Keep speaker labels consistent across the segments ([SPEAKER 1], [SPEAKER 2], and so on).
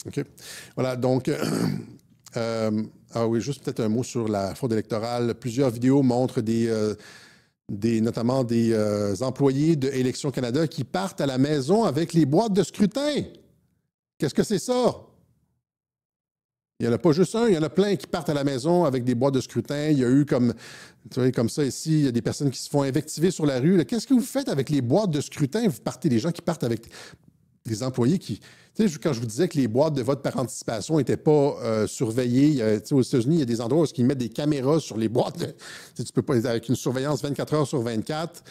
[SPEAKER 1] OK. Voilà, donc, ah oui, juste peut-être un mot sur la fraude électorale. Plusieurs vidéos montrent notamment des employés de Élections Canada qui partent à la maison avec les boîtes de scrutin. Qu'est-ce que c'est ça? Il n'y en a pas juste un, il y en a plein qui partent à la maison avec des boîtes de scrutin. Il y a eu comme, tu vois, comme ça ici, il y a des personnes qui se font invectiver sur la rue. Qu'est-ce que vous faites avec les boîtes de scrutin? Vous partez, des gens qui partent avec des employés qui... Tu sais, quand je vous disais que les boîtes de vote par anticipation n'étaient pas surveillées, aux États-Unis, il y a des endroits où ils mettent des caméras sur les boîtes. Tu peux pas, avec une surveillance 24 heures sur 24.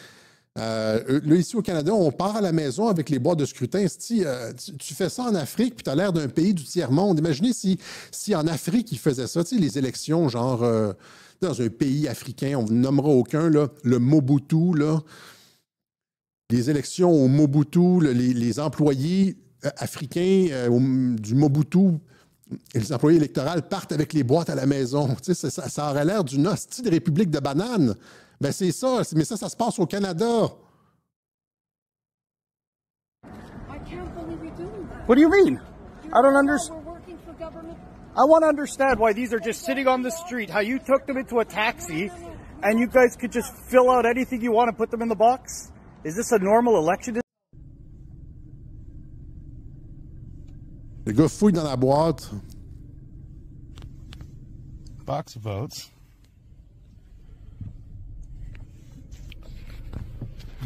[SPEAKER 1] Là, ici au Canada, on part à la maison avec les boîtes de scrutin. Tu fais ça en Afrique, puis tu as l'air d'un pays du tiers-monde. Imaginez si en Afrique, ils faisaient ça, tu sais, les élections, genre, dans un pays africain, on ne nommera aucun, là, le Mobutu, là. Les élections au Mobutu, les employés africains du Mobutu, les employés électoraux partent avec les boîtes à la maison. Tu sais, ça aurait l'air d'une hostie de république de bananes. Ben c'est ça, mais ça se passe au Canada.
[SPEAKER 2] What do you mean? I don't understand. I want to understand why these are just sitting on the street, how you took them into a taxi, and you guys could just fill out anything you want and put them in the box? Is this a normal election?
[SPEAKER 1] Le gars fouille dans la boîte.
[SPEAKER 3] Box of votes.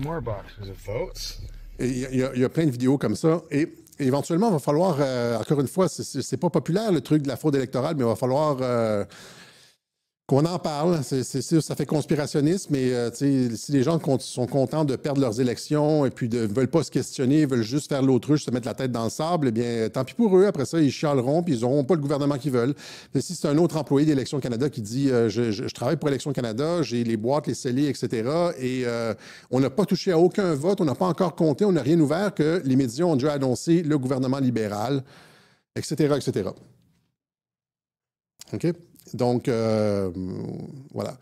[SPEAKER 3] More boxes of votes.
[SPEAKER 1] Il y a plein de vidéos comme ça. Et éventuellement, il va falloir, encore une fois, c'est pas populaire le truc de la fraude électorale, mais il va falloir qu'on en parle. Ça fait conspirationniste, mais si les gens sont contents de perdre leurs élections et puis ne veulent pas se questionner, veulent juste faire l'autruche, se mettre la tête dans le sable, eh bien, tant pis pour eux. Après ça, ils chialeront puis ils n'auront pas le gouvernement qu'ils veulent. Mais si c'est un autre employé d'Élections Canada qui dit je travaille pour Élections Canada, j'ai les boîtes, les scellés, etc. Et on n'a pas touché à aucun vote, on n'a pas encore compté, on n'a rien ouvert que les médias ont déjà annoncé le gouvernement libéral, etc., etc. OK? Donc, voilà.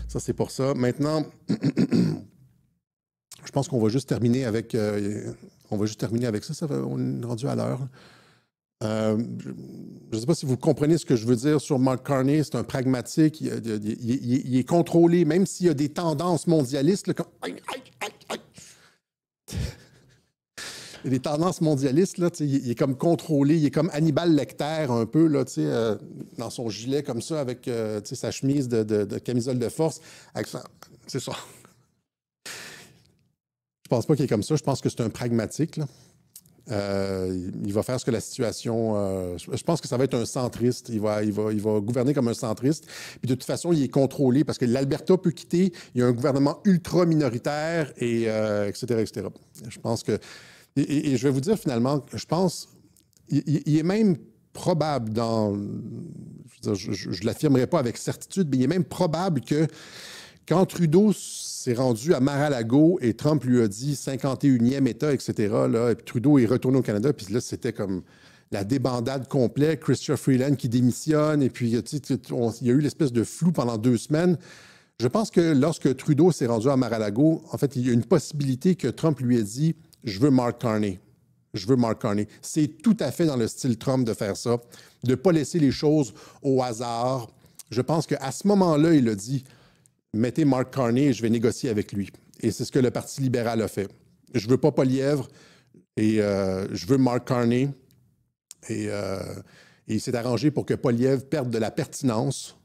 [SPEAKER 1] Ça, c'est pour ça. Maintenant, je pense qu'on va juste terminer avec... ça. On est rendu à l'heure. Je ne sais pas si vous comprenez ce que je veux dire sur Mark Carney. C'est un pragmatique. Il est contrôlé, même s'il y a des tendances mondialistes. Là, comme... Les tendances mondialistes, là, il est comme contrôlé, il est comme Hannibal Lecter un peu, là, dans son gilet comme ça, avec sa chemise de camisole de force. C'est ça. Je pense pas qu'il est comme ça, je pense que c'est un pragmatique. Là. Il va faire ce que la situation... je pense que ça va être un centriste. Il va gouverner comme un centriste. Puis de toute façon, il est contrôlé parce que l'Alberta peut quitter. Il y a un gouvernement ultra minoritaire, et etc., etc. Je pense que... Et je vais vous dire finalement, je pense, il est même probable je ne l'affirmerai pas avec certitude, mais il est même probable que quand Trudeau s'est rendu à Mar-a-Lago et Trump lui a dit 51e État, etc., là, et puis Trudeau est retourné au Canada, puis là, c'était comme la débandade complète, Chrystia Freeland qui démissionne, et puis il y a eu l'espèce de flou pendant 2 semaines. Je pense que lorsque Trudeau s'est rendu à Mar-a-Lago, en fait, il y a une possibilité que Trump lui ait dit « Je veux Mark Carney. Je veux Mark Carney. » C'est tout à fait dans le style Trump de faire ça, de ne pas laisser les choses au hasard. Je pense qu'à ce moment-là, il a dit « Mettez Mark Carney et je vais négocier avec lui. » Et c'est ce que le Parti libéral a fait. Je veux pas Poilievre et je veux Mark Carney. Et il s'est arrangé pour que Poilievre perde de la pertinence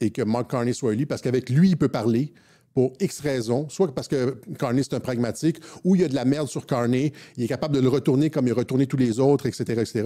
[SPEAKER 1] et que Mark Carney soit élu, parce qu'avec lui, il peut parler pour X raisons, soit parce que Carney, c'est un pragmatique, ou il y a de la merde sur Carney, il est capable de le retourner comme il a retourné tous les autres, etc., etc.